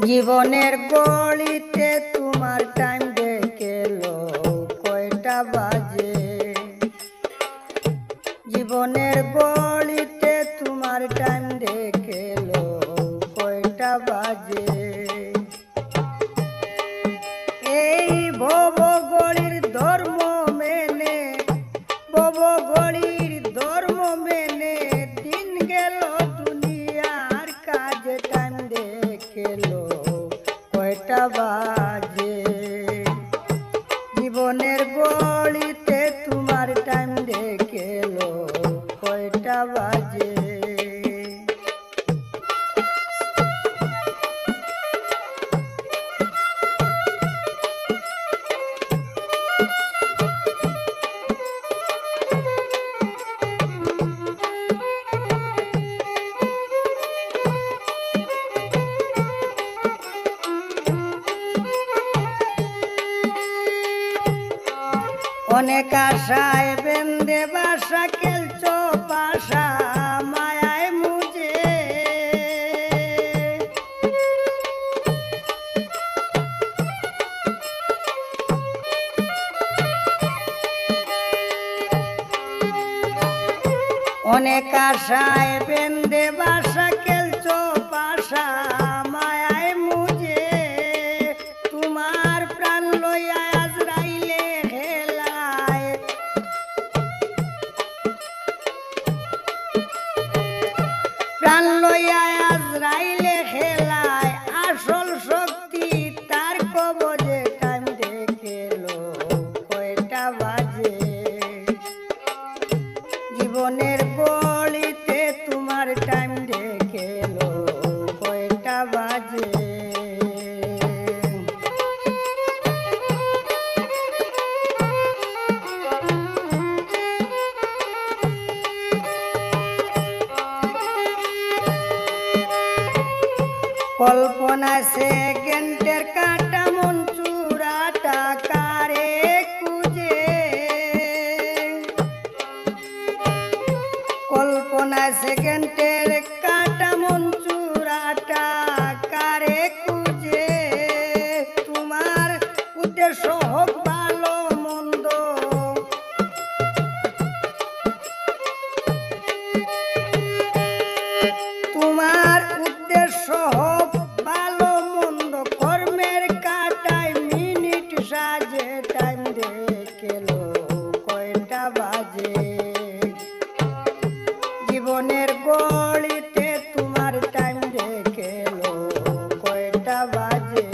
জীবনের গলিতে তোমার টাইম দেখেলো কয়টা বাজে। জীবনের গলিতে তোমার টাইম দেখেলো কয়টা বাজে। এই ভব গলির ধর্ম মেনে, ভব গলির ধর্ম মেনে দিন গেল দুনিয়ার কাজে টাইম দেখেলো কয়টা বাজে। জীবনের গলিতে তোমার টাইম দেখেলো কয়টা বাজে। অনেক আশায় বেঁধে বাসা খেলছো পাশা মায়ায় মুজে। অনেক আশায় বেঁধে বাসা খেলছো পাশা মায়ায় মুজে। তোমার প্রাণ লইয়া আজরাইলে হেলায়, প্রাণ লইয়া আজরাইলে হেলায়। আসল শক্তি তার কবজে টাইম দেখেলো কয়টা বাজে। জীবনের গলিতে তোমার টাইম দেখেলো কয়টা বাজে। কল্পনা সেকেন্ডের কাটা মন চূড়াটা কারে খুঁজে। কল্পনা সেকেন্ডের কাটা মন চূড়াটা কারে খুঁজে। তোমার উদ্দেশ্য হোক ভালো মন্দ, তোমার উদ্দেশ্য হোক ভালো মন্দ, কর্মের কাটায় মিনিট সাজে টাইম দেখেলো কয়টা বাজে। জীবনের গলিতে তোমার টাইম দেখেলো কয়টা বাজে।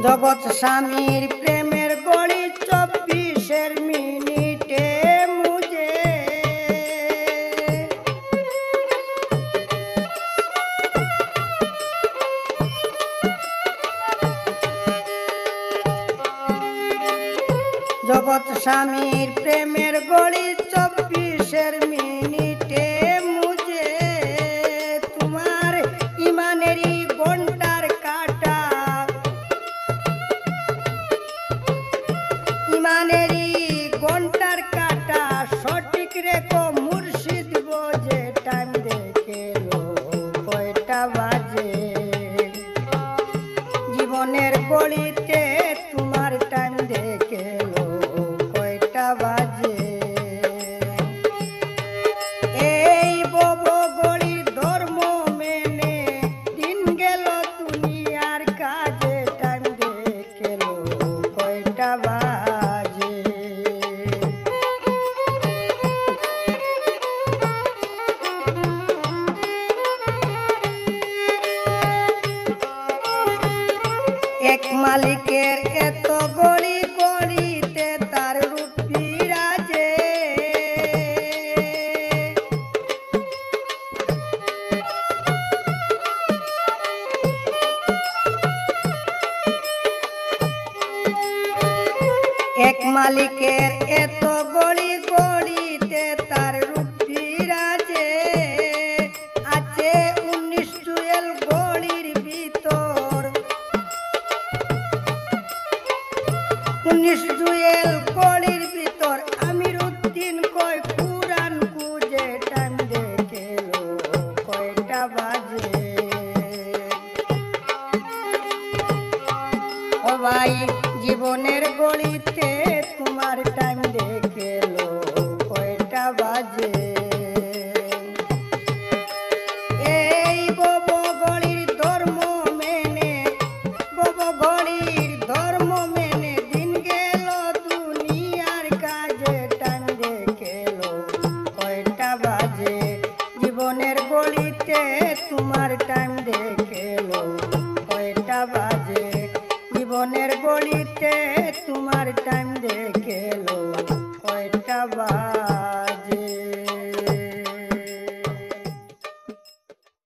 জগৎ স্বামীর প্রেমের গড়ি 24 মিনিটে মুজে। জগৎ স্বামীর প্রেমের গড়ি 24 মিনিটে মুজে। তোমার ইমানেরই ঘন্টার কাটা, ইমানেরই ঘন্টার কাটা সঠিক রেখো মুর্শিদ বোঝে টাইম দেখেলো কয়টা বাজে। জীবনের গলিতে তোমার টাইম দেখেলো কয়টা বাজে। এই বব গলির ধর্ম মেনে দিন গেল দুনিয়ার কাজে টাইম দেখেলো কয়টা বাজে। এক মালিকের এত গড়ি গড়িতে তার রূপ বিরাজে। এক মালিকের এত গড়ি গড়িতে তার রূপ 19 জুয়েল কলির ভিতর আমির উদ্দিন কয় কুরআন খুঁজে টাইম দেখে লো কয়টা বাজে। ও ভাই জীবনের গলিতে তোমার টাইম দেখে লো কয়টা বাজে। এই বব গলির ধর্ম মেনে বব গলির ধর্ম মেনে দিন গেল দুনিয়ার কাজে টাইম দেখে লো কয়টা বাজে। জীবনের গলিতে তোমার টাইম দেখে লো কয়টা বাজে। জীবনের গলিতে তোমার টাইম দেখে লো কয়টা বাজে।